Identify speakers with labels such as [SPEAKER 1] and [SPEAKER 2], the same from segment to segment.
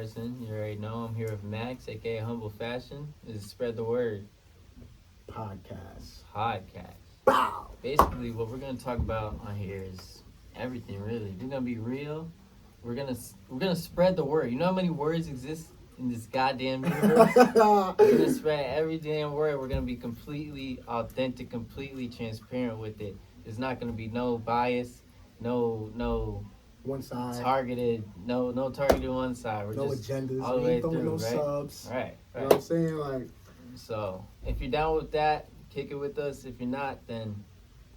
[SPEAKER 1] Harrison. You already know I'm here with Max, aka Humble Fashion. This is Spread the Word
[SPEAKER 2] Podcast.
[SPEAKER 1] podcast.
[SPEAKER 2] Bow.
[SPEAKER 1] Basically, what we're gonna talk about on here is everything. Really, we're gonna be real. We're gonna spread the word. You know how many words exist in this goddamn universe? We're gonna spread every damn word. We're gonna be completely authentic, completely transparent with it. There's not gonna be no bias, no
[SPEAKER 2] One side.
[SPEAKER 1] targeted, no targeted one side. We're
[SPEAKER 2] No
[SPEAKER 1] just
[SPEAKER 2] agendas.
[SPEAKER 1] all the
[SPEAKER 2] We
[SPEAKER 1] way
[SPEAKER 2] ain't throwing
[SPEAKER 1] through,
[SPEAKER 2] no
[SPEAKER 1] right?
[SPEAKER 2] subs.
[SPEAKER 1] Right,
[SPEAKER 2] You know
[SPEAKER 1] right.
[SPEAKER 2] what I'm saying? Like,
[SPEAKER 1] So if you're down with that, kick it with us. If you're not, then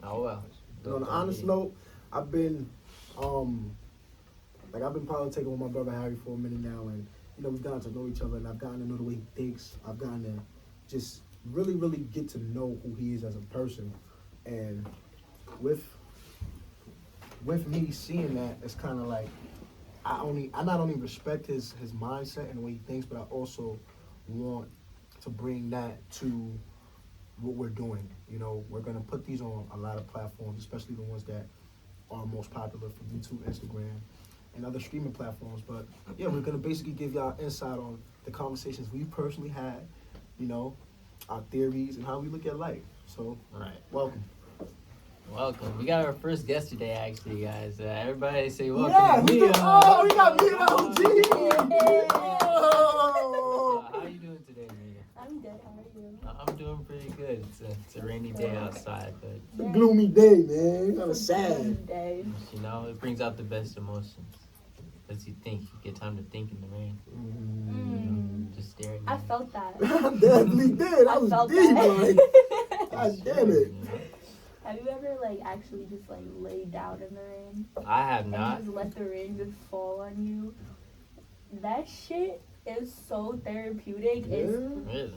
[SPEAKER 1] oh well.
[SPEAKER 2] on an honest note, I've been, I've been politicking with my brother Harry for a minute now, and we've gotten to know each other, and I've gotten to know the way he thinks. I've gotten to just really, really get to know who he is as a person, and with me seeing that, it's kind of like I not only respect his mindset and the way he thinks, but I also want to bring that to what we're doing. We're gonna put these on a lot of platforms, especially the ones that are most popular from YouTube, Instagram, and other streaming platforms. But yeah, we're gonna basically give y'all insight on the conversations we personally had, our theories and how we look at life. So,
[SPEAKER 1] Right.
[SPEAKER 2] welcome.
[SPEAKER 1] Welcome. We got our first guest today, actually, guys. Everybody say welcome
[SPEAKER 2] Yeah,
[SPEAKER 1] to Mia.
[SPEAKER 2] oh, we got Mia OG.
[SPEAKER 1] How are you doing today, Mia?
[SPEAKER 3] I'm good. How are you?
[SPEAKER 1] I'm doing pretty good. It's a rainy day outside, but
[SPEAKER 2] It's a gloomy day, man. Kind of sad.
[SPEAKER 3] Day.
[SPEAKER 1] it brings out the best emotions. As you think, you get time to think in the rain. Just staring.
[SPEAKER 3] I felt that.
[SPEAKER 2] I definitely did. I was
[SPEAKER 3] felt
[SPEAKER 2] deep,
[SPEAKER 3] that.
[SPEAKER 2] like, God damn it.
[SPEAKER 3] Have you ever actually just laid down in the rain?
[SPEAKER 1] I have
[SPEAKER 3] And
[SPEAKER 1] not.
[SPEAKER 3] just let the rain just fall on you? That shit is so therapeutic.
[SPEAKER 2] Yeah.
[SPEAKER 3] It's,
[SPEAKER 1] Really?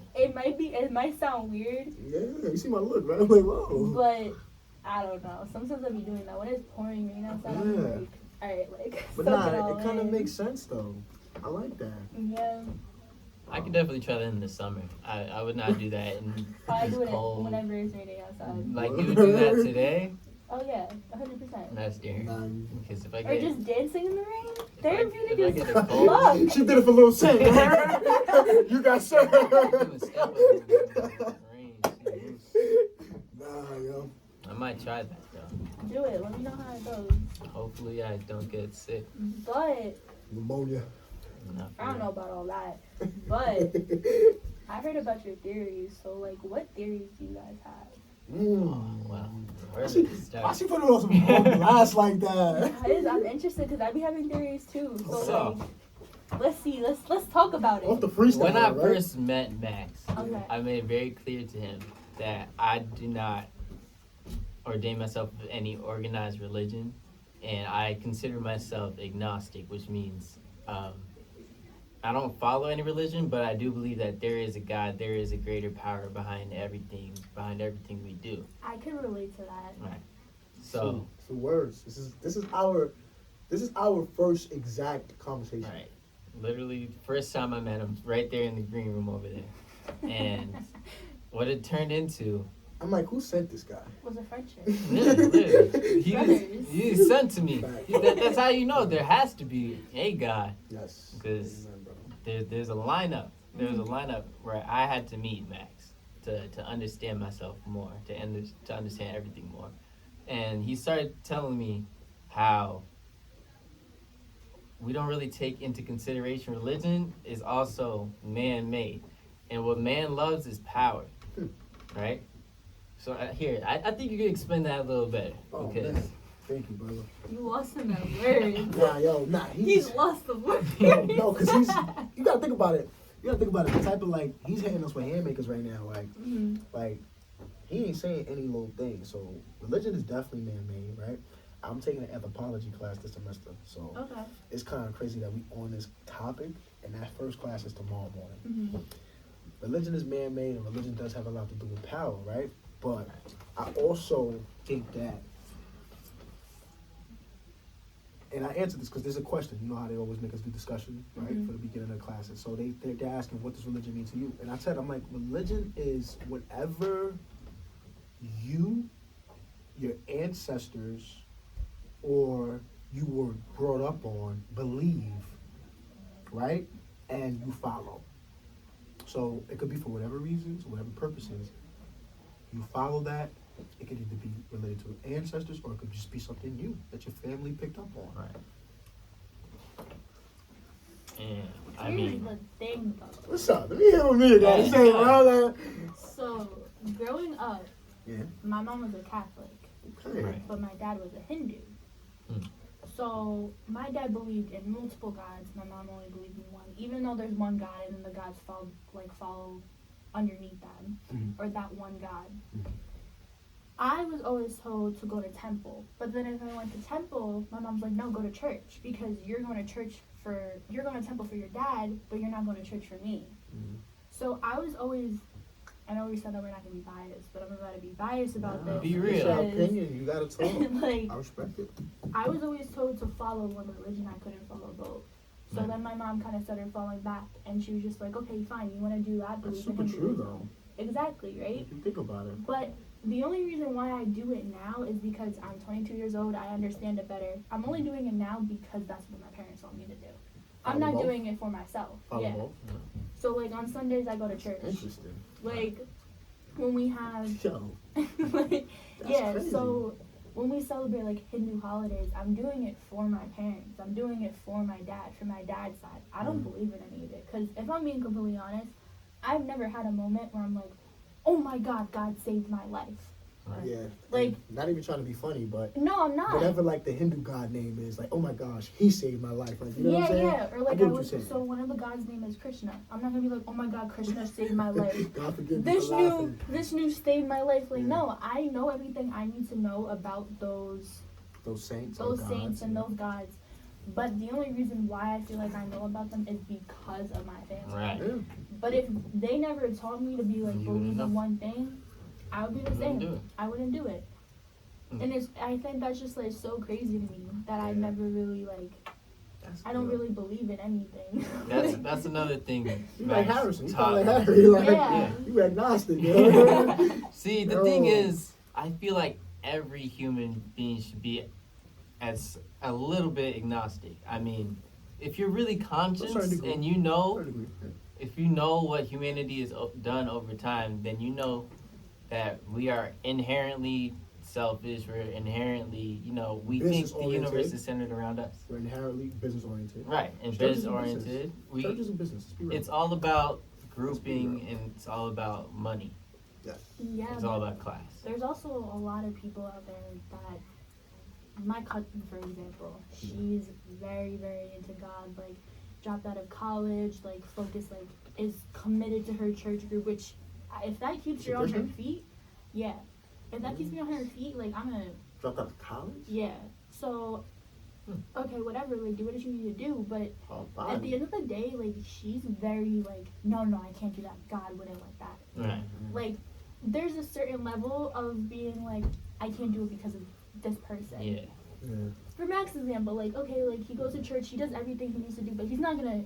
[SPEAKER 3] it might sound weird,
[SPEAKER 2] Yeah, you see my look, right? I'm like, whoa.
[SPEAKER 3] but I don't know. Sometimes I be doing that when it's pouring rain outside. I'm
[SPEAKER 2] Yeah.
[SPEAKER 3] like, all right,
[SPEAKER 2] But
[SPEAKER 3] soak it
[SPEAKER 2] nah,
[SPEAKER 3] all
[SPEAKER 2] it kind of
[SPEAKER 3] in.
[SPEAKER 2] makes sense, though. I like that.
[SPEAKER 3] Yeah,
[SPEAKER 1] I could definitely try that in the summer. I would not do that in
[SPEAKER 3] I
[SPEAKER 1] this
[SPEAKER 3] do it
[SPEAKER 1] cold.
[SPEAKER 3] whenever it's raining outside.
[SPEAKER 1] Like you would do that today?
[SPEAKER 3] Oh yeah, 100%.
[SPEAKER 1] That's scary.
[SPEAKER 2] Nah,
[SPEAKER 1] Because if I
[SPEAKER 3] Or
[SPEAKER 1] get
[SPEAKER 3] just dancing in the rain.
[SPEAKER 1] if
[SPEAKER 3] Therapeutic
[SPEAKER 1] I
[SPEAKER 3] as
[SPEAKER 1] get a cold,
[SPEAKER 3] fuck.
[SPEAKER 2] she did it for Lil Saint. You got
[SPEAKER 1] I'm doing
[SPEAKER 2] served.
[SPEAKER 1] step up in the rain.
[SPEAKER 2] Nah, yo.
[SPEAKER 1] I might try that though.
[SPEAKER 3] Do it. Let me know how it goes.
[SPEAKER 1] Hopefully I don't get sick.
[SPEAKER 3] But
[SPEAKER 2] Pneumonia.
[SPEAKER 1] Not for
[SPEAKER 3] I don't know
[SPEAKER 1] real.
[SPEAKER 3] about all that. But I heard about your theories. So what theories do you guys have?
[SPEAKER 1] Oh, wow. Where
[SPEAKER 2] Why
[SPEAKER 1] did
[SPEAKER 2] she,
[SPEAKER 1] it
[SPEAKER 2] why
[SPEAKER 1] start?
[SPEAKER 2] she put it on some glass like that?
[SPEAKER 3] I'm interested because I be having theories too. So
[SPEAKER 1] So,
[SPEAKER 3] let's see. Let's talk about
[SPEAKER 2] Off the
[SPEAKER 3] it.
[SPEAKER 2] freestyle,
[SPEAKER 1] when I
[SPEAKER 2] right?
[SPEAKER 1] first met Max,
[SPEAKER 3] Okay.
[SPEAKER 1] I made it very clear to him that I do not ordain myself with any organized religion, and I consider myself agnostic, which means I don't follow any religion, but I do believe that there is a God, there is a greater power behind everything we do.
[SPEAKER 3] I can relate to that.
[SPEAKER 1] Right. So,
[SPEAKER 2] So words. This is our first exact conversation.
[SPEAKER 1] right. Literally, first time I met him, right there in the green room over there, and what it turned into.
[SPEAKER 2] I'm like, who sent this guy?
[SPEAKER 3] Was a friendship.
[SPEAKER 1] Literally,
[SPEAKER 3] Brothers.
[SPEAKER 1] he was sent to me.
[SPEAKER 2] Right.
[SPEAKER 1] That's how you know there has to be a God.
[SPEAKER 2] Yes.
[SPEAKER 1] Because
[SPEAKER 2] Amen, bro.
[SPEAKER 1] there's a lineup. There was a lineup where I had to meet Max to understand myself more, to understand everything more. And he started telling me how we don't really take into consideration religion is also man-made. And what man loves is power, right? So I think you could explain that a little better.
[SPEAKER 2] Oh,
[SPEAKER 1] because
[SPEAKER 2] man. Thank you, brother.
[SPEAKER 3] You lost him at words.
[SPEAKER 2] Nah,
[SPEAKER 3] He's lost the word.
[SPEAKER 2] no, because you gotta think about it. The type of he's hitting us with haymakers right now. Like he ain't saying any little thing. So religion is definitely man-made, right? I'm taking an anthropology class this semester, so
[SPEAKER 3] Okay.
[SPEAKER 2] it's kind of crazy that we on this topic, and that first class is tomorrow morning. Religion is man-made, and religion does have a lot to do with power, right? But I also think that, and I answered this because there's a question. You know how they always make us do discussion, right, for the beginning of the classes. So they're asking, what does religion mean to you? And I said, I'm like, religion is whatever you, your ancestors, or you were brought up on, believe right? And you follow. So it could be for whatever reasons, whatever purposes. You follow that. It could either be related to ancestors or it could just be something new that your family picked up on.
[SPEAKER 1] Right. And I
[SPEAKER 3] Here's
[SPEAKER 1] mean,
[SPEAKER 3] the thing, though.
[SPEAKER 2] What's up? Let me hear what me guys say, bro.
[SPEAKER 3] So, growing up,
[SPEAKER 2] Yeah.
[SPEAKER 3] my mom was a Catholic,
[SPEAKER 2] Okay.
[SPEAKER 1] Right.
[SPEAKER 3] but my dad was a Hindu.
[SPEAKER 1] Hmm.
[SPEAKER 3] So, my dad believed in multiple gods. My mom only believed in one, even though there's one God and then the gods follow underneath them,
[SPEAKER 2] Mhm.
[SPEAKER 3] or that one God.
[SPEAKER 2] Mhm.
[SPEAKER 3] I was always told to go to temple, but then if I went to temple, my mom's like, no, go to church, because you're going to temple for your dad, but you're not going to church for me.
[SPEAKER 2] Mhm.
[SPEAKER 3] So I was always, I know we said that we're not going to be biased, but I'm about to be biased about
[SPEAKER 2] Nah,
[SPEAKER 3] this.
[SPEAKER 1] Be real.
[SPEAKER 2] It's your
[SPEAKER 3] because,
[SPEAKER 2] opinion. You gotta talk.
[SPEAKER 3] like,
[SPEAKER 2] I respect it.
[SPEAKER 3] I was always told to follow one religion. I couldn't follow both. So
[SPEAKER 1] Right.
[SPEAKER 3] then my mom kind of started falling back, and she was just like, okay, fine, you want to do that?
[SPEAKER 2] That's
[SPEAKER 3] believe in
[SPEAKER 2] super true,
[SPEAKER 3] Hinduism."
[SPEAKER 2] though.
[SPEAKER 3] Exactly, right?
[SPEAKER 2] If you think about it.
[SPEAKER 3] But the only reason why I do it now is because I'm 22 years old. I understand it better. I'm only doing it now because that's what my parents want me to do. I'm
[SPEAKER 2] Follow
[SPEAKER 3] not
[SPEAKER 2] both?
[SPEAKER 3] doing it for myself.
[SPEAKER 2] Follow
[SPEAKER 3] Yeah.
[SPEAKER 2] both.
[SPEAKER 3] So like on Sundays I go to church.
[SPEAKER 2] Interesting.
[SPEAKER 3] Like when we have
[SPEAKER 2] Yo,
[SPEAKER 3] like,
[SPEAKER 2] that's
[SPEAKER 3] yeah,
[SPEAKER 2] crazy.
[SPEAKER 3] so when we celebrate like Hindu holidays, I'm doing it for my parents. I'm doing it for my dad, for my dad's side. I don't believe in any of it because if I'm being completely honest, I've never had a moment where I'm like, oh my God, God saved my life.
[SPEAKER 1] Right.
[SPEAKER 2] Yeah.
[SPEAKER 3] Like-
[SPEAKER 2] and not even trying to be funny, but
[SPEAKER 3] No, I'm not.
[SPEAKER 2] whatever like the Hindu god name is, like, oh my gosh, he saved my life. Like, you know what I'm saying?
[SPEAKER 3] Yeah, or like
[SPEAKER 2] get
[SPEAKER 3] I
[SPEAKER 2] what
[SPEAKER 3] was
[SPEAKER 2] you're saying.
[SPEAKER 3] so one of the gods' name is Krishna. I'm not gonna be like, oh my God, Krishna saved my life.
[SPEAKER 2] God forgive me
[SPEAKER 3] This
[SPEAKER 2] for
[SPEAKER 3] new
[SPEAKER 2] laughing.
[SPEAKER 3] saved my life. Like
[SPEAKER 2] Yeah.
[SPEAKER 3] no, I know everything I need to know about those
[SPEAKER 2] Those saints. or
[SPEAKER 3] saints
[SPEAKER 2] gods,
[SPEAKER 3] and
[SPEAKER 2] yeah.
[SPEAKER 3] those gods. But the only reason why I feel like I know about them is because of my family.
[SPEAKER 1] Right.
[SPEAKER 2] Yeah.
[SPEAKER 3] But if they never taught me to be like
[SPEAKER 1] You
[SPEAKER 3] believe
[SPEAKER 1] wouldn't know.
[SPEAKER 3] in one thing, I would be the
[SPEAKER 1] You wouldn't
[SPEAKER 3] same.
[SPEAKER 1] do it.
[SPEAKER 3] I wouldn't do it.
[SPEAKER 1] Mm.
[SPEAKER 3] And I think that's just like so crazy to me that I
[SPEAKER 2] Yeah.
[SPEAKER 3] never really like.
[SPEAKER 2] That's
[SPEAKER 3] I don't
[SPEAKER 2] good.
[SPEAKER 3] really believe in anything.
[SPEAKER 1] That's another thing.
[SPEAKER 2] You like
[SPEAKER 1] Max
[SPEAKER 2] Harrison. You
[SPEAKER 1] taught
[SPEAKER 2] kind
[SPEAKER 1] me.
[SPEAKER 2] of like Harry. Like,
[SPEAKER 3] Yeah.
[SPEAKER 2] You agnostic, yo.
[SPEAKER 1] See, the thing
[SPEAKER 2] Yo.
[SPEAKER 1] is, I feel like every human being should be as a little bit agnostic. I mean, if you're really conscious
[SPEAKER 2] certain degree.
[SPEAKER 1] and you know,
[SPEAKER 2] Certain degree, yeah.
[SPEAKER 1] if you know what humanity has done over time, then you know that we are inherently selfish. We're inherently, we think the
[SPEAKER 2] Business-oriented.
[SPEAKER 1] universe is centered around us.
[SPEAKER 2] We're inherently business oriented.
[SPEAKER 1] Right, and
[SPEAKER 2] Church is
[SPEAKER 1] business
[SPEAKER 2] a business.
[SPEAKER 1] oriented.
[SPEAKER 2] Church is a business. Let's be real.
[SPEAKER 1] It's all about
[SPEAKER 2] be
[SPEAKER 1] grouping
[SPEAKER 2] real.
[SPEAKER 1] and it's all about money.
[SPEAKER 2] Yes.
[SPEAKER 3] Yeah.
[SPEAKER 1] It's all about class.
[SPEAKER 3] There's also a lot of people out there that, my cousin, for example, she's very, very into God, like, dropped out of college, like, focused, like, is committed to her church group, which, if that keeps
[SPEAKER 2] Is she
[SPEAKER 3] her on her
[SPEAKER 2] Christian?
[SPEAKER 3] feet, yeah. If that keeps me on her feet, like, I'm gonna,
[SPEAKER 2] Dropped out of college?
[SPEAKER 3] yeah. So, okay, whatever, like, do what you need to do, but
[SPEAKER 2] Oh,
[SPEAKER 3] at the end of the day, like, she's very, like, no, I can't do that, God wouldn't like that.
[SPEAKER 1] Right.
[SPEAKER 3] Like, there's a certain level of being like, I can't do it because of this person.
[SPEAKER 1] Yeah.
[SPEAKER 2] Yeah.
[SPEAKER 3] For Max's example, like, okay, like, he goes to church, he does everything he needs to do, but he's not gonna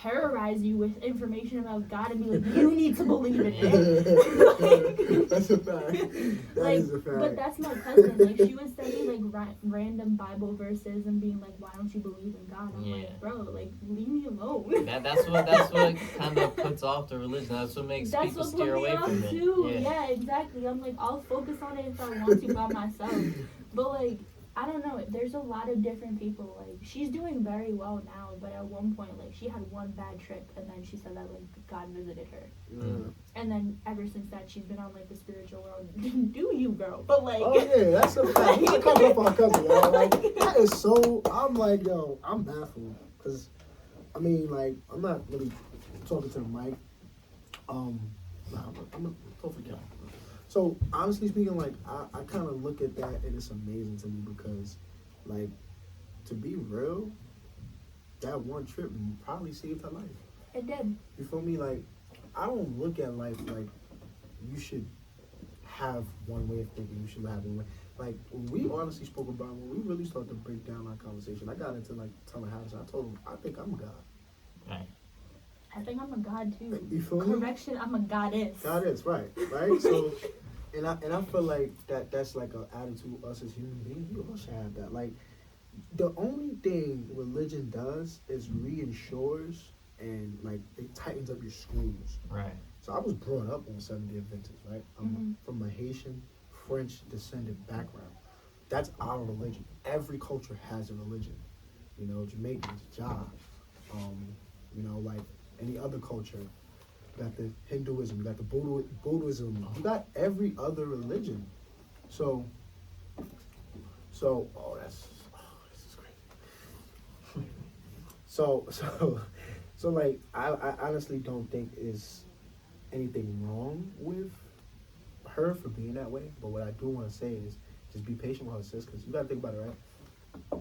[SPEAKER 3] terrorize you with information about God and be like, you need to believe in it.
[SPEAKER 2] That's a fact. That
[SPEAKER 3] Like,
[SPEAKER 2] is a fact.
[SPEAKER 3] but that's my cousin. Like, she was sending, like, random Bible verses and being like, why don't you believe in God? I'm
[SPEAKER 1] Yeah.
[SPEAKER 3] like, bro, like, leave me alone.
[SPEAKER 1] That's what kind of puts off the religion. That's what makes
[SPEAKER 3] That's
[SPEAKER 1] people
[SPEAKER 3] what
[SPEAKER 1] steer
[SPEAKER 3] put me
[SPEAKER 1] away
[SPEAKER 3] off
[SPEAKER 1] from it.
[SPEAKER 3] too.
[SPEAKER 1] Yeah.
[SPEAKER 3] Yeah, exactly. I'm like, I'll focus on it if I want to by myself. But like, I don't know. There's a lot of different people. Like, she's doing very well now, but at one point, like, she had one bad trip, and then she said that like God visited her,
[SPEAKER 2] Yeah.
[SPEAKER 3] and then ever since that, she's been on like the spiritual world. Do you, girl? But like,
[SPEAKER 2] Oh yeah, that's a fact. I come up our cousin, yo. Like that is so. I'm like, yo, I'm baffled because, I mean, like, I'm not really talking to the mic. Nah, I'm gonna talk for y'all. So honestly speaking, like, I kind of look at that and it's amazing to me because, like, to be real, that one trip probably saved her life.
[SPEAKER 3] it did.
[SPEAKER 2] You feel me? Like, I don't look at life like you should have one way of thinking. You should have one way. Like, when we honestly spoke about, when we really started to break down our conversation, I got into, like, telling Harrison, I told him, I think I'm God.
[SPEAKER 1] Right.
[SPEAKER 3] I think I'm a god too.
[SPEAKER 2] You feel me?
[SPEAKER 3] Correction, I'm a goddess.
[SPEAKER 2] God is, right. So, and I feel like that's like an attitude us as human beings, we all should have that. Like, the only thing religion does is reinsures and like it tightens up your screws.
[SPEAKER 1] Right.
[SPEAKER 2] So I was brought up on Seventh-day Adventist, right? I'm
[SPEAKER 3] Mhm.
[SPEAKER 2] from a Haitian, French descendant background. That's our religion. Every culture has a religion. You know, Jamaicans, Jah, you know, like any other culture. You got the Hinduism, you got the Buddhism, you got every other religion. So, this is great. So like, I honestly don't think is anything wrong with her for being that way. But what I do want to say is just be patient with her, sis, because you got to think about it, right?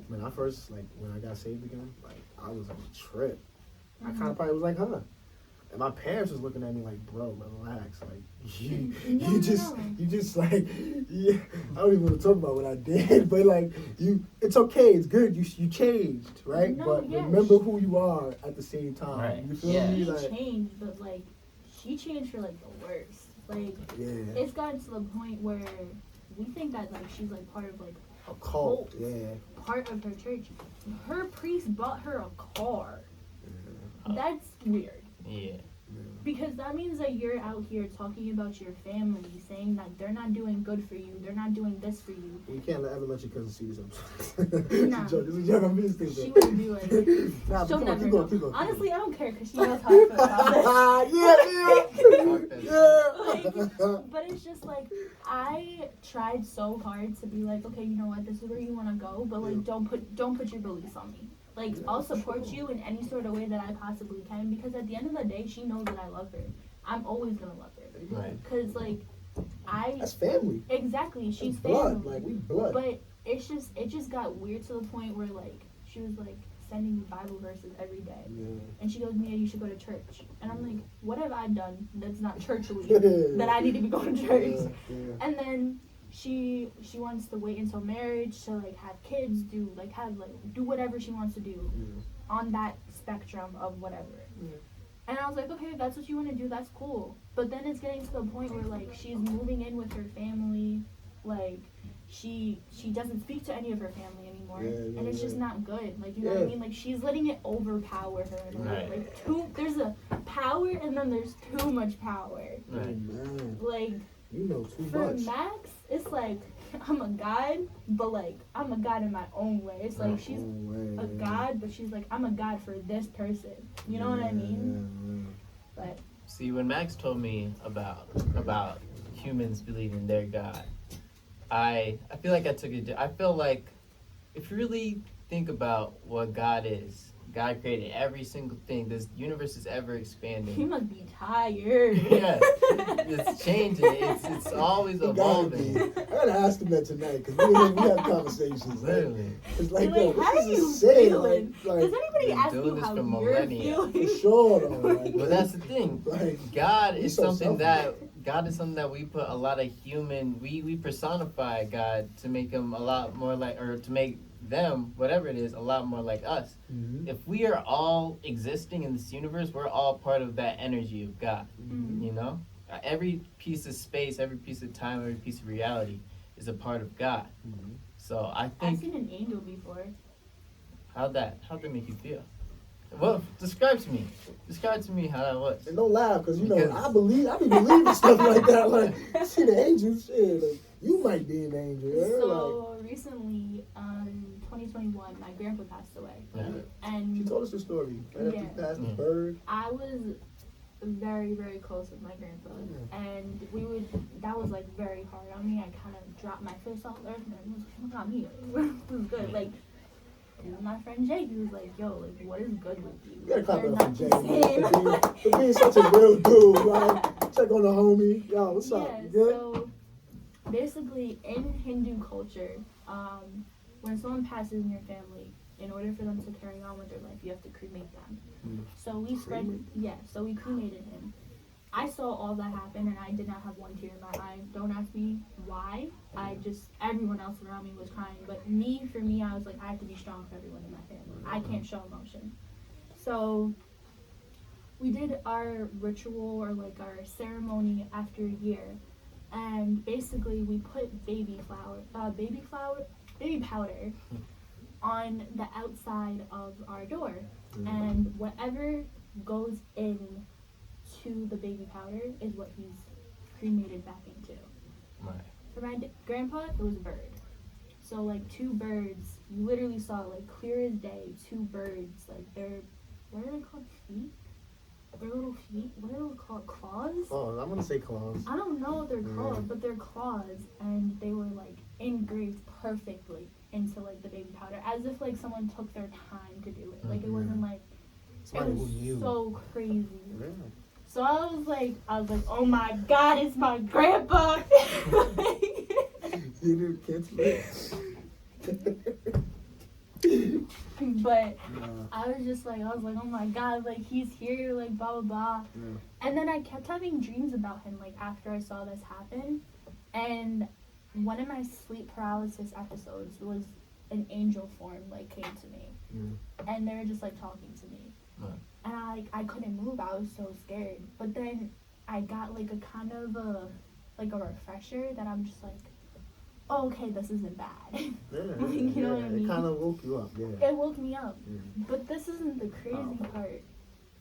[SPEAKER 2] When I first, like, when I got saved again, like, I was on a trip. I kind of probably was like, huh. And my parents was looking at me like, bro, relax. Like, you just like, yeah, I don't even want to talk about what I did, but like, it's okay, it's good. You changed, right?
[SPEAKER 3] No,
[SPEAKER 2] but
[SPEAKER 3] yeah,
[SPEAKER 2] remember who you are at the same time.
[SPEAKER 1] Right.
[SPEAKER 2] You feel
[SPEAKER 1] Yeah.
[SPEAKER 2] me?
[SPEAKER 3] She
[SPEAKER 2] Like,
[SPEAKER 3] changed, but like she changed for like the worst. Like
[SPEAKER 2] yeah,
[SPEAKER 3] it's gotten to the point where we think that like she's like part of like
[SPEAKER 2] a cult. Yeah.
[SPEAKER 3] part of her church. Her priest bought her a car. That's weird.
[SPEAKER 1] Yeah.
[SPEAKER 3] Because that means that you're out here talking about your family, saying that they're not doing good for you, they're not doing this for you.
[SPEAKER 2] You can't ever let your cousin see this episode.
[SPEAKER 3] Nah.
[SPEAKER 2] It's a joke. It's a joke. I'm just
[SPEAKER 3] She
[SPEAKER 2] thinking.
[SPEAKER 3] wouldn't do it.
[SPEAKER 2] Nah,
[SPEAKER 3] She'll
[SPEAKER 2] keep
[SPEAKER 3] never
[SPEAKER 2] going,
[SPEAKER 3] know.
[SPEAKER 2] keep going.
[SPEAKER 3] Honestly, I don't care because she knows how I feel about it.
[SPEAKER 2] yeah.
[SPEAKER 3] But it's just like I tried so hard to be like, okay, you know what, this is where you want to go, but like don't put your beliefs on me. Like I'll support you in any sort of way that I possibly can because at the end of the day, she knows that I love her. I'm always gonna love her.
[SPEAKER 1] Right.
[SPEAKER 3] Cause like
[SPEAKER 2] That's family.
[SPEAKER 3] exactly she's
[SPEAKER 2] That's blood.
[SPEAKER 3] family.
[SPEAKER 2] Like we blood.
[SPEAKER 3] But it just got weird to the point where like she was like sending me Bible verses every day.
[SPEAKER 2] Yeah.
[SPEAKER 3] And she goes, Mia, you should go to church. And I'm like, what have I done that's not churchly that I need to be going to church?
[SPEAKER 2] Yeah.
[SPEAKER 3] And then she wants to wait until marriage to like have kids, do whatever she wants to do on that spectrum of whatever.
[SPEAKER 2] Yeah.
[SPEAKER 3] And I was like, okay, if that's what you want to do, that's cool. But then it's getting to the point where like she's moving in with her family, like she doesn't speak to any of her family anymore, and it's just not good. Like you know what I mean? Like she's letting it overpower her. In a way.
[SPEAKER 1] Right.
[SPEAKER 3] Like there's a power, and then there's too much power.
[SPEAKER 1] Right.
[SPEAKER 2] Man,
[SPEAKER 3] Like
[SPEAKER 2] you know too
[SPEAKER 3] for
[SPEAKER 2] much.
[SPEAKER 3] Max, it's like I'm a god, but like I'm a god in my own way. It's like she's a god, but she's like I'm a god for this person. You know what I mean? But
[SPEAKER 1] See, when Max told me about humans believing their God, I feel like I took it. I feel like if you really think about what God is, God created every single thing. This universe is ever
[SPEAKER 3] he
[SPEAKER 1] expanding.
[SPEAKER 3] must be tired.
[SPEAKER 1] Yeah, it's changing. It's always
[SPEAKER 2] He gotta be.
[SPEAKER 1] evolving.
[SPEAKER 2] I gotta ask him that tonight because we have conversations.
[SPEAKER 1] Literally.
[SPEAKER 2] It's like,
[SPEAKER 3] You're
[SPEAKER 2] yo,
[SPEAKER 3] like, how
[SPEAKER 2] this
[SPEAKER 3] are
[SPEAKER 2] is
[SPEAKER 3] you
[SPEAKER 2] insane.
[SPEAKER 3] feeling?
[SPEAKER 2] Like,
[SPEAKER 3] Does anybody
[SPEAKER 1] been
[SPEAKER 3] ask
[SPEAKER 1] doing
[SPEAKER 3] you
[SPEAKER 1] this
[SPEAKER 3] how
[SPEAKER 1] for
[SPEAKER 3] you're
[SPEAKER 1] millennia.
[SPEAKER 2] for
[SPEAKER 3] feeling?
[SPEAKER 2] sure though. Like,
[SPEAKER 1] Well, that's the thing.
[SPEAKER 2] like,
[SPEAKER 1] God
[SPEAKER 2] He's
[SPEAKER 1] is
[SPEAKER 2] so
[SPEAKER 1] something
[SPEAKER 2] selfish.
[SPEAKER 1] God is something that we put a lot of human. We personify God to make him a lot more like, or to make them, whatever it is, a lot more like us.
[SPEAKER 2] mhm.
[SPEAKER 1] If we are all existing in this universe, we're all part of that energy of God.
[SPEAKER 3] Mm.
[SPEAKER 1] You know, every piece of space, every piece of time, every piece of reality is a part of God.
[SPEAKER 2] Mhm.
[SPEAKER 1] So I
[SPEAKER 3] I've
[SPEAKER 1] think
[SPEAKER 3] seen an angel before.
[SPEAKER 1] how'd that make you feel? Well, describe to me how that was.
[SPEAKER 2] And don't laugh, cause you know
[SPEAKER 1] Because-
[SPEAKER 2] I be believing stuff like that. Like, see the angels, shit. Like, you might be an angel. Yeah? Like,
[SPEAKER 3] So recently, 2021, my grandpa passed away,
[SPEAKER 1] Yeah.
[SPEAKER 2] she
[SPEAKER 3] and
[SPEAKER 2] told us the story. Right after
[SPEAKER 3] Yeah.
[SPEAKER 2] you passed the
[SPEAKER 1] Mm.
[SPEAKER 2] bird.
[SPEAKER 3] I was very, very close with my grandpa, and that was like very hard on me. I kind of dropped my fist off earth, and I was like, look at me, it was good. Like, and my friend Jake, he was like, yo, like, what is good with you?
[SPEAKER 2] You gotta clap
[SPEAKER 3] You're
[SPEAKER 2] it up for
[SPEAKER 3] not
[SPEAKER 2] Jay,
[SPEAKER 3] the
[SPEAKER 2] man,
[SPEAKER 3] same.
[SPEAKER 2] for being such a real dude. Like, check on the homie. Yo, what's up?
[SPEAKER 3] Yeah,
[SPEAKER 2] You good?
[SPEAKER 3] so basically in Hindu culture, when someone passes in your family, in order for them to carry on with their life, you have to cremate them.
[SPEAKER 2] Mm.
[SPEAKER 3] So we so we cremated him. I saw all that happen and I did not have one tear in my eye. Don't ask me why. Everyone else around me was crying. But for me, I was like, I have to be strong for everyone in my family. I can't show emotion. So we did our ritual or like our ceremony after a year. And basically we put baby powder on the outside of our door,
[SPEAKER 2] Mhm.
[SPEAKER 3] and whatever goes in to the baby powder is what he's cremated back into.
[SPEAKER 1] Right.
[SPEAKER 3] For my grandpa, it was a bird. So like 2 birds, you literally saw like clear as day, 2 birds, like they're, what are they called, feet? Their little feet, what are they called, claws?
[SPEAKER 2] Oh, I'm gonna say claws.
[SPEAKER 3] I don't know what they're
[SPEAKER 2] Yeah.
[SPEAKER 3] called, but they're claws, and they were like engraved perfectly into like the baby powder, as if like someone took their time to do it. Like it wasn't like,
[SPEAKER 2] Somebody
[SPEAKER 3] it
[SPEAKER 2] who
[SPEAKER 3] was
[SPEAKER 2] knew.
[SPEAKER 3] so crazy.
[SPEAKER 2] Yeah.
[SPEAKER 3] So I was like, oh my God, it's my grandpa.
[SPEAKER 2] You didn't cancel it.
[SPEAKER 3] But
[SPEAKER 2] Nah.
[SPEAKER 3] I was like, oh my God, like he's here, like blah blah blah.
[SPEAKER 2] Yeah.
[SPEAKER 3] And then I kept having dreams about him, like after I saw this happen. And one of my sleep paralysis episodes was an angel form, like came to me, and they were just like talking to me,
[SPEAKER 1] Right.
[SPEAKER 3] and I couldn't move. I was so scared. But then I got like a kind of a refresher that I'm just like, oh, okay, this isn't bad.
[SPEAKER 2] Yeah,
[SPEAKER 3] You know what I mean?
[SPEAKER 2] It kind of woke you up, yeah.
[SPEAKER 3] It woke me up.
[SPEAKER 2] Yeah.
[SPEAKER 3] But this isn't the crazy part.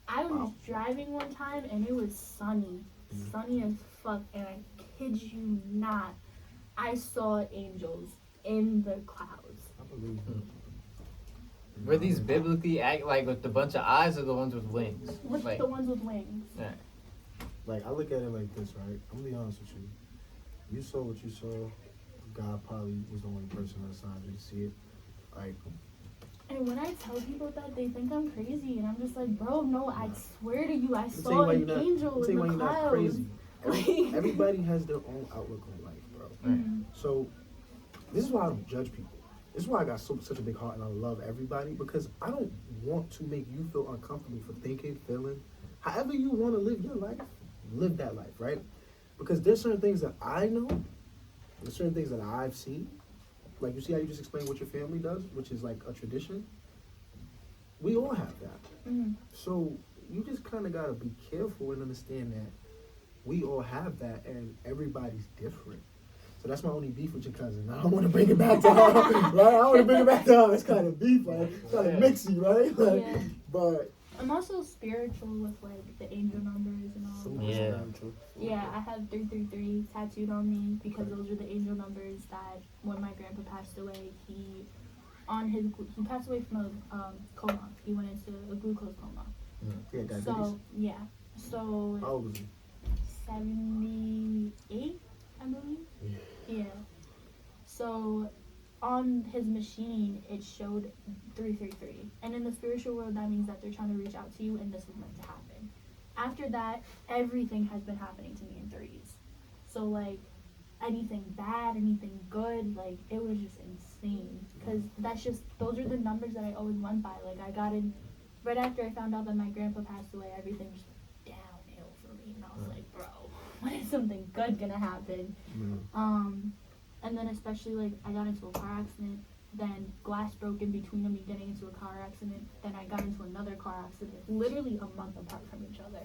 [SPEAKER 3] I was
[SPEAKER 2] Wow.
[SPEAKER 3] driving one time and it was sunny.
[SPEAKER 2] Mhm.
[SPEAKER 3] Sunny as fuck. And I kid you not, I saw angels in the clouds.
[SPEAKER 2] I believe it.
[SPEAKER 1] Were these biblically act like with the bunch of eyes or the ones with wings?
[SPEAKER 3] With
[SPEAKER 1] Like,
[SPEAKER 3] the ones with wings.
[SPEAKER 1] yeah.
[SPEAKER 2] Like, I look at it like this, right? I'm gonna be honest with you. You saw what you saw. God probably was the only person on the side you see it. Like,
[SPEAKER 3] And when I tell people that, they think I'm crazy. And I'm just like, bro, no, I swear to you, I
[SPEAKER 2] I'm telling you
[SPEAKER 3] saw
[SPEAKER 2] why
[SPEAKER 3] an
[SPEAKER 2] you're not-
[SPEAKER 3] angel
[SPEAKER 2] I'm
[SPEAKER 3] in
[SPEAKER 2] telling you
[SPEAKER 3] the
[SPEAKER 2] why you're not
[SPEAKER 3] clouds.
[SPEAKER 2] crazy.
[SPEAKER 3] Like-
[SPEAKER 2] Everybody has their own outlook on life, bro.
[SPEAKER 3] Mhm.
[SPEAKER 2] So, this is why I don't judge people. This is why I got such a big heart and I love everybody, because I don't want to make you feel uncomfortable for thinking, feeling. However you want to live your life, live that life, right? Because there's certain things that I know, there's certain things that I've seen. Like, you see how you just explained what your family does, which is like a tradition? We all have that.
[SPEAKER 3] Mhm.
[SPEAKER 2] So you just kind of got to be careful and understand that we all have that and everybody's different. So that's my only beef with your cousin. I don't want to bring it back to her, right? I don't want to bring it back to her. It's kind of beef, like, it's kind of mixy, right? Like,
[SPEAKER 3] Yeah.
[SPEAKER 2] but
[SPEAKER 3] I'm also spiritual with like the angel numbers and all.
[SPEAKER 2] some
[SPEAKER 1] Yeah.
[SPEAKER 3] Yeah, I have 333 tattooed on me because those are the angel numbers that when my grandpa passed away, he passed away from a coma. He went into a glucose coma.
[SPEAKER 2] Yeah, diabetes.
[SPEAKER 3] So yeah, so
[SPEAKER 2] How old was he?
[SPEAKER 3] 78, I believe.
[SPEAKER 2] Yeah.
[SPEAKER 3] Yeah. So on his machine, it showed 333, and in the spiritual world, that means that they're trying to reach out to you, and this was meant to happen. After that, everything has been happening to me in threes. So like anything bad, anything good, like it was just insane. Cause those are the numbers that I always went by. Like I got in right after I found out that my grandpa passed away. Everything just went downhill for me, and I was like, bro, when is something good gonna happen? And then especially like I got into a car accident. Then glass broke in between me getting into a car accident. Then I got into another car accident, literally a month apart from each other.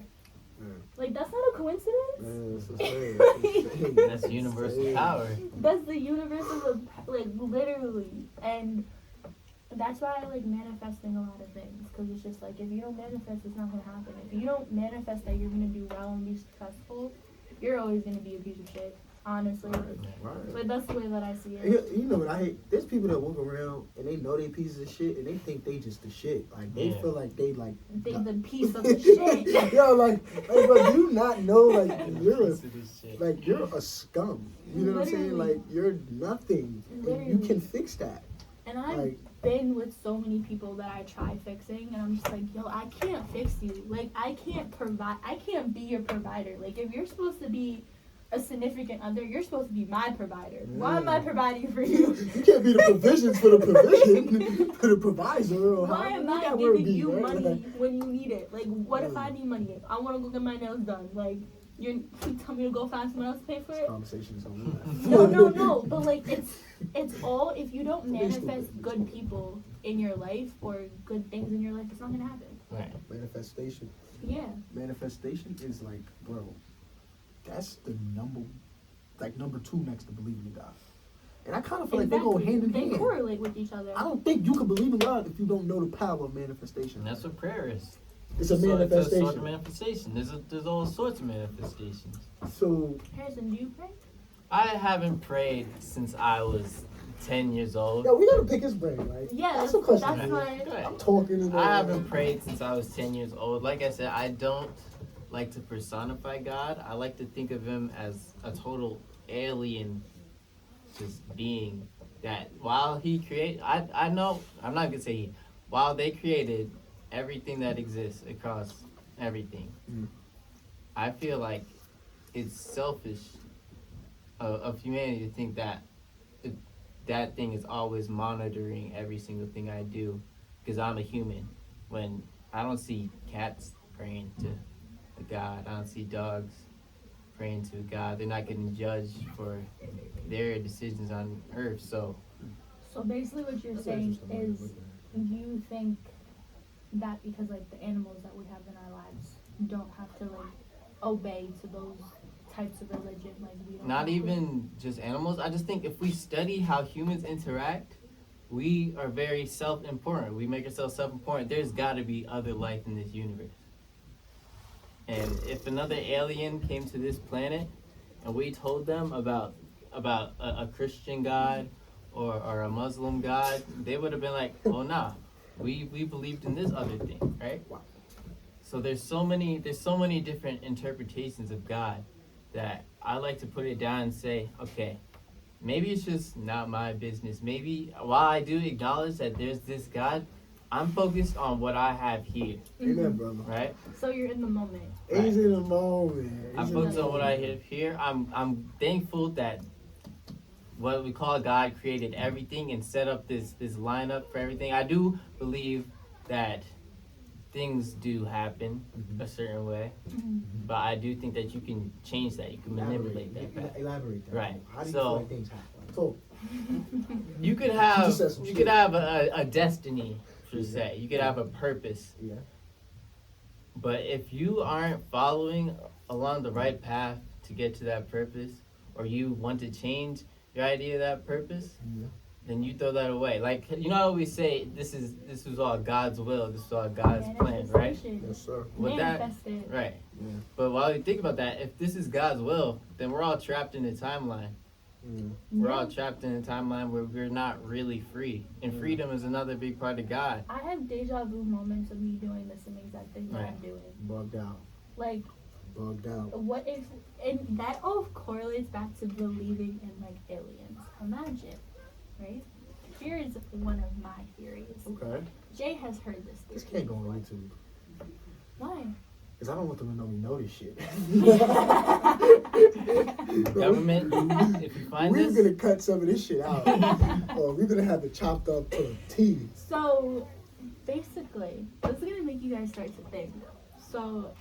[SPEAKER 2] Yeah.
[SPEAKER 3] Like that's not a coincidence.
[SPEAKER 2] Yeah, that's insane. That's insane.
[SPEAKER 1] That's universal
[SPEAKER 2] insane.
[SPEAKER 1] power.
[SPEAKER 3] That's the universal of like literally, and that's why I like manifesting a lot of things, because it's just like if you don't manifest, it's not gonna happen. If you don't manifest that you're gonna do well and be successful, you're always gonna be a piece of shit. Honestly,
[SPEAKER 2] Right.
[SPEAKER 3] but that's the way that I see it.
[SPEAKER 2] You know what I hate? There's people that walk around and they know they pieces of shit and they think they just the shit. Like they
[SPEAKER 1] Yeah.
[SPEAKER 2] feel like they like
[SPEAKER 3] They the piece of the shit.
[SPEAKER 2] Yo, like but you not know like you're a scum. You know what I'm saying?
[SPEAKER 3] Literally.
[SPEAKER 2] Like you're nothing. And you
[SPEAKER 3] Literally.
[SPEAKER 2] can fix that.
[SPEAKER 3] And I've
[SPEAKER 2] Like
[SPEAKER 3] been with so many people that I try fixing, and I'm just like, yo, I can't fix you. Like I can't be your provider. Like if you're supposed to be a significant other, you're supposed to be my provider. Why am I providing for you?
[SPEAKER 2] You can't be the provisions for the provision, for the provisor. Or
[SPEAKER 3] Why am I giving you money when you need it? Like, what if I need money? I want to go get my nails done. Like, you tell me to go find someone else to pay for it?
[SPEAKER 2] Conversations on that.
[SPEAKER 3] No. But like, it's all, if you don't manifest good people in your life or good things in your life, it's not gonna happen.
[SPEAKER 1] Right.
[SPEAKER 2] Manifestation.
[SPEAKER 3] Yeah.
[SPEAKER 2] Manifestation is like, bro, that's the number 2 next to believing in God. And I kind of feel like they go hand in
[SPEAKER 3] They
[SPEAKER 2] hand.
[SPEAKER 3] correlate with each other.
[SPEAKER 2] I don't think you can believe in God if you don't know the power of manifestation.
[SPEAKER 1] And that's what prayer is.
[SPEAKER 2] It's a
[SPEAKER 1] So it's a sort of
[SPEAKER 2] manifestation.
[SPEAKER 1] manifestation. There's all sorts of manifestations.
[SPEAKER 2] So
[SPEAKER 3] Harrison, do you pray?
[SPEAKER 1] I haven't prayed since I was 10 years old.
[SPEAKER 2] yeah, we gotta pick his brain, right?
[SPEAKER 3] Yeah,
[SPEAKER 2] That's a question.
[SPEAKER 3] that's
[SPEAKER 2] man.
[SPEAKER 3] why.
[SPEAKER 1] Go ahead.
[SPEAKER 2] I'm talking. And
[SPEAKER 1] I haven't prayed since I was 10 years old. Like I said, I don't like to personify God. I like to think of him as a total alien just being that while he created, I know, I'm not going to say he, while they created everything that exists across everything,
[SPEAKER 2] Mm.
[SPEAKER 1] I feel like it's selfish of humanity to think that that thing is always monitoring every single thing I do because I'm a human. When I don't see cats praying to a god, I don't see dogs praying to a god. They're not getting judged for their decisions on earth. So
[SPEAKER 3] So basically, what you're saying is you think that because like the animals that we have in our lives don't have to like obey to those types of religion, like we don't.
[SPEAKER 1] not
[SPEAKER 3] have to.
[SPEAKER 1] even just animals. I just think if we study how humans interact, we are very self-important. We make ourselves self-important. There's got to be other life in this universe. And if another alien came to this planet and we told them about a Christian God or a Muslim God, they would have been like, "Oh nah, we believed in this other thing, right?"
[SPEAKER 2] Wow.
[SPEAKER 1] So there's so many different interpretations of God that I like to put it down and say, okay, maybe it's just not my business. Maybe while I do acknowledge that there's this God, I'm focused on what I have here,
[SPEAKER 2] Amen, brother.
[SPEAKER 1] right?
[SPEAKER 3] So you're in the moment.
[SPEAKER 2] He's in the moment.
[SPEAKER 1] I'm
[SPEAKER 2] He's in
[SPEAKER 1] focused
[SPEAKER 2] the
[SPEAKER 1] on what I
[SPEAKER 2] moment.
[SPEAKER 1] have here. I'm thankful that what we call God created everything and set up this lineup for everything. I do believe that things do happen a certain way, but I do think that you can change that. You can manipulate that.
[SPEAKER 2] Elaborate that.
[SPEAKER 1] Right.
[SPEAKER 2] How do you
[SPEAKER 1] So-
[SPEAKER 2] feel like things happen? So,
[SPEAKER 1] You could
[SPEAKER 2] just said some shit.
[SPEAKER 1] have a destiny per
[SPEAKER 2] Yeah.
[SPEAKER 1] se. You could have a purpose.
[SPEAKER 2] yeah.
[SPEAKER 1] But if you aren't following along the right path to get to that purpose, or you want to change your idea of that purpose,
[SPEAKER 2] Yeah.
[SPEAKER 1] then you throw that away. Like you know how we say this was all God's will, this was all God's plan, right?
[SPEAKER 3] Manifestation.
[SPEAKER 2] Yes, sir.
[SPEAKER 1] With that,
[SPEAKER 3] Manifest it.
[SPEAKER 1] right.
[SPEAKER 2] Yeah.
[SPEAKER 1] But while you think about that, if this is God's will, then we're all trapped in a timeline.
[SPEAKER 2] Yeah.
[SPEAKER 1] We're
[SPEAKER 3] Yeah.
[SPEAKER 1] all trapped in a timeline where we're not really free. And
[SPEAKER 2] Yeah.
[SPEAKER 1] freedom is another big part of God.
[SPEAKER 3] I have deja vu moments of me doing the same exact thing that
[SPEAKER 1] Right.
[SPEAKER 3] I'm doing.
[SPEAKER 2] Bugged out.
[SPEAKER 3] Like,
[SPEAKER 2] Bugged out.
[SPEAKER 3] what if, and that all correlates back to believing in like aliens. Imagine, right? Here is one of my theories.
[SPEAKER 2] Okay.
[SPEAKER 3] Jay has heard this theory.
[SPEAKER 2] This can't go on YouTube.
[SPEAKER 3] Why?
[SPEAKER 2] Because I don't want them to know we know this shit.
[SPEAKER 1] Government, if you find
[SPEAKER 2] We're
[SPEAKER 1] this,
[SPEAKER 2] going to cut some of this shit out. Or we're going to have it chopped up to the T.
[SPEAKER 3] So, basically, this is gonna make you guys start to think. So,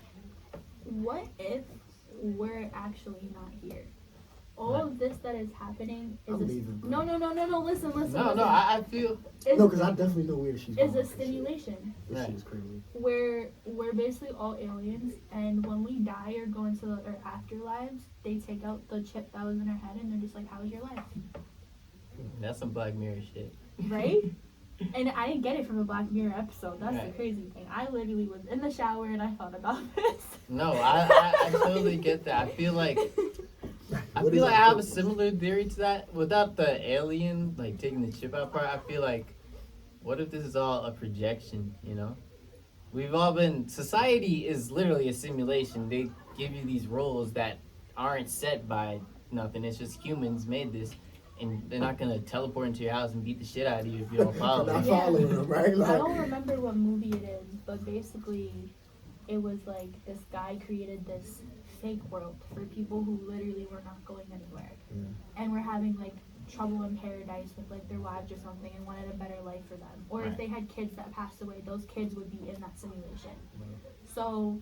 [SPEAKER 3] what if we're actually not here? All
[SPEAKER 1] Right.
[SPEAKER 3] of this that is happening
[SPEAKER 2] I'm
[SPEAKER 3] is
[SPEAKER 2] leaving, bro.
[SPEAKER 3] no. Listen.
[SPEAKER 1] no, I feel
[SPEAKER 3] Is,
[SPEAKER 2] No, because I definitely know where she's going.
[SPEAKER 3] is a stimulation
[SPEAKER 2] This
[SPEAKER 1] Right.
[SPEAKER 2] shit is crazy.
[SPEAKER 3] where we're basically all aliens, and when we die or go into our afterlives, they take out the chip that was in our head, and they're just like, "How was your life?"
[SPEAKER 1] that's some Black Mirror shit.
[SPEAKER 3] Right? And I didn't get it from a Black Mirror episode. That's the
[SPEAKER 1] Right.
[SPEAKER 3] crazy thing. I literally was in the shower and I thought about this.
[SPEAKER 1] No, I totally get that. I feel like
[SPEAKER 2] What is
[SPEAKER 1] I
[SPEAKER 2] that
[SPEAKER 1] have a
[SPEAKER 2] purpose?
[SPEAKER 1] similar theory to that. Without the alien like taking the chip out part, I feel like what if this is all a projection, you know? We've all been society is literally a simulation. They give you these rules that aren't set by nothing. It's just humans made this and they're not gonna teleport into your house and beat the shit out of you if you don't follow
[SPEAKER 2] Not
[SPEAKER 1] it.
[SPEAKER 3] Yeah.
[SPEAKER 2] following them, right?
[SPEAKER 3] I
[SPEAKER 2] Like,
[SPEAKER 3] don't remember what movie it is, but basically it was like this guy created this fake world for people who literally were not going anywhere.
[SPEAKER 2] Yeah.
[SPEAKER 3] And were having like trouble in paradise with like their wives or something and wanted a better life for them. Or
[SPEAKER 1] Right.
[SPEAKER 3] if they had kids that passed away, those kids would be in that simulation.
[SPEAKER 2] Right.
[SPEAKER 3] So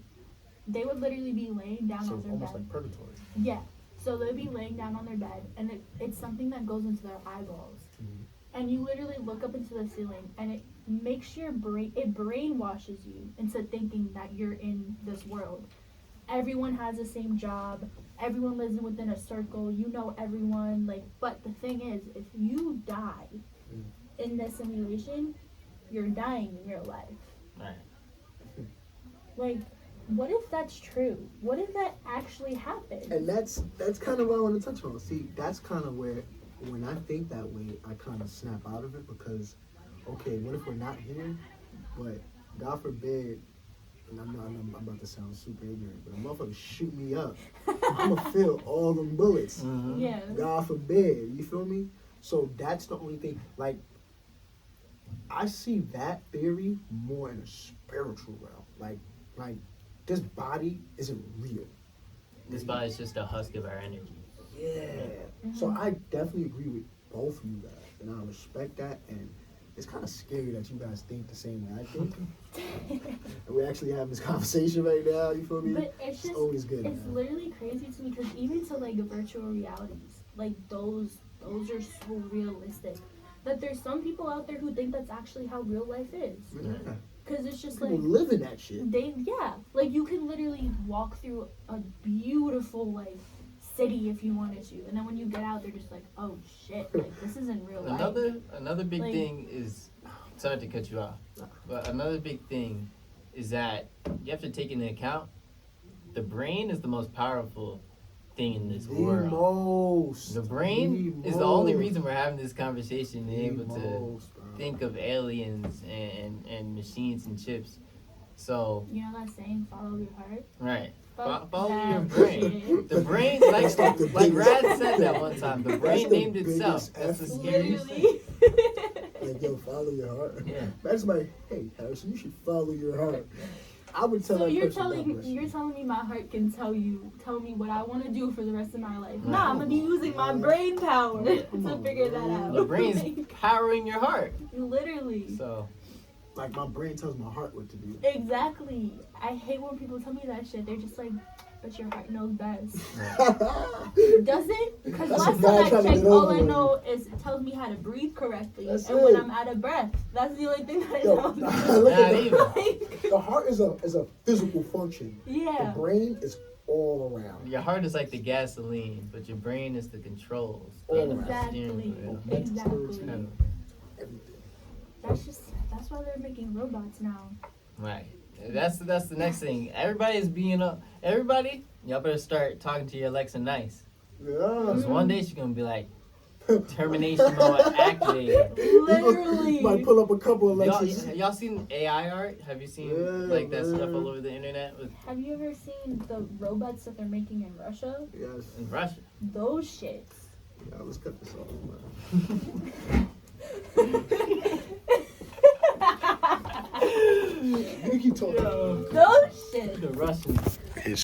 [SPEAKER 3] they would literally be laying down
[SPEAKER 2] So
[SPEAKER 3] on
[SPEAKER 2] it's
[SPEAKER 3] their
[SPEAKER 2] almost
[SPEAKER 3] bed.
[SPEAKER 2] like purgatory.
[SPEAKER 3] Yeah. So they'd be laying down on their bed, and it's something that goes into their eyeballs.
[SPEAKER 2] Mhm.
[SPEAKER 3] And you literally look up into the ceiling, and it makes your brain, it brainwashes you into thinking that you're in this world. everyone has the same job, everyone lives within a circle, you know everyone, like, but the thing is, if you die in this simulation, you're dying in real life.
[SPEAKER 1] Right.
[SPEAKER 3] Like, what if that's true? What if that actually happens?
[SPEAKER 2] And that's kind of what I want to touch on. See, that's kind of where, when I think that way, I kind of snap out of it because, okay, what if we're not here? But God forbid, and I'm about to sound super ignorant, but a motherfucker shoot me up, I'm gonna feel all them bullets.
[SPEAKER 1] Mm-hmm.
[SPEAKER 3] Yeah.
[SPEAKER 2] God forbid, you feel me? So that's the only thing. Like, I see that theory more in a spiritual realm. Like this body isn't real.
[SPEAKER 1] This body's just a husk of our energy.
[SPEAKER 2] Yeah. So I definitely agree with both of you guys, and I respect that. And it's kind of scary that you guys think the same way I think. And we actually have this conversation right now. You feel me?
[SPEAKER 3] But it's just,
[SPEAKER 2] always good.
[SPEAKER 3] it's
[SPEAKER 2] man.
[SPEAKER 3] literally crazy to me because even to like virtual realities, like those are so realistic that there's some people out there who think that's actually how real life is.
[SPEAKER 2] Yeah.
[SPEAKER 3] Because it's just
[SPEAKER 2] People
[SPEAKER 3] like
[SPEAKER 2] live in that shit.
[SPEAKER 3] like you can literally walk through a beautiful like city if you wanted to, and then when you get out, they're just like, oh shit, like this isn't real life.
[SPEAKER 1] Another big
[SPEAKER 3] Like-
[SPEAKER 1] thing is, sorry to cut you off, but another big thing is that you have to take into account the brain is the most powerful thing in this world.
[SPEAKER 2] Most.
[SPEAKER 1] The brain is the only reason we're having this conversation and able to think of aliens and machines and chips. So,
[SPEAKER 3] You know that saying, follow your heart?
[SPEAKER 1] right.
[SPEAKER 3] Fuck
[SPEAKER 1] Follow
[SPEAKER 3] that
[SPEAKER 1] your brain.
[SPEAKER 3] shit.
[SPEAKER 1] The brain,
[SPEAKER 2] That's like the
[SPEAKER 1] like
[SPEAKER 2] biggest-
[SPEAKER 1] Rad said that one time, the brain
[SPEAKER 2] the
[SPEAKER 1] named itself.
[SPEAKER 2] biggest
[SPEAKER 1] That's the
[SPEAKER 2] F
[SPEAKER 1] scariest thing.
[SPEAKER 3] Literally.
[SPEAKER 2] Like, yo, follow your heart.
[SPEAKER 1] Yeah.
[SPEAKER 2] That's my, hey, Harrison, you should follow your heart. I would tell
[SPEAKER 3] So
[SPEAKER 2] that
[SPEAKER 3] you're
[SPEAKER 2] person, God bless you.
[SPEAKER 3] telling me my heart can tell me what I want to do for the rest of my life.
[SPEAKER 1] Right.
[SPEAKER 3] Nah, I'm gonna be using my brain power
[SPEAKER 2] Come
[SPEAKER 3] to
[SPEAKER 2] on,
[SPEAKER 3] figure that
[SPEAKER 2] man.
[SPEAKER 3] out.
[SPEAKER 1] The brain's powering your heart.
[SPEAKER 3] Literally.
[SPEAKER 1] So,
[SPEAKER 2] Like, my brain tells my heart what to do.
[SPEAKER 3] Exactly. I hate when people tell me that shit. They're just like, but your heart knows best. Does it? Because
[SPEAKER 2] That's
[SPEAKER 3] last
[SPEAKER 2] a guy
[SPEAKER 3] time I
[SPEAKER 2] trying to
[SPEAKER 3] checked,
[SPEAKER 2] get
[SPEAKER 3] all
[SPEAKER 2] over
[SPEAKER 3] I
[SPEAKER 2] with
[SPEAKER 3] know is it tells me how to breathe correctly.
[SPEAKER 2] That's
[SPEAKER 3] and when
[SPEAKER 2] it.
[SPEAKER 3] I'm out of breath, that's the only thing that I
[SPEAKER 2] Yo,
[SPEAKER 3] know.
[SPEAKER 2] look
[SPEAKER 1] Not
[SPEAKER 2] at
[SPEAKER 1] even.
[SPEAKER 3] Like,
[SPEAKER 2] the heart is a physical function.
[SPEAKER 3] yeah.
[SPEAKER 2] The brain is all around.
[SPEAKER 1] your heart is like the gasoline, but your brain is the controls.
[SPEAKER 2] All
[SPEAKER 1] the
[SPEAKER 2] around.
[SPEAKER 1] steering
[SPEAKER 3] Exactly.
[SPEAKER 1] wheel.
[SPEAKER 3] Exactly.
[SPEAKER 1] Kind of-
[SPEAKER 2] Everything.
[SPEAKER 3] That's why they're making robots now.
[SPEAKER 1] Right. That's the next thing. Everybody is being everybody, y'all better start talking to your Alexa nice.
[SPEAKER 2] Yeah.
[SPEAKER 1] Because one day she's gonna be like, termination mode activated.
[SPEAKER 3] Literally.
[SPEAKER 2] Might pull up a couple of Alexis.
[SPEAKER 1] Y'all seen AI art? Have you seen
[SPEAKER 2] Yeah,
[SPEAKER 1] like that stuff
[SPEAKER 2] man.
[SPEAKER 1] all over the internet with
[SPEAKER 3] Have you ever seen the robots that they're making in Russia?
[SPEAKER 2] Yes.
[SPEAKER 1] in Russia?
[SPEAKER 3] Those shits.
[SPEAKER 2] Yeah, let's cut this off, man. You keep talking.
[SPEAKER 3] Those shits.
[SPEAKER 1] The Russians.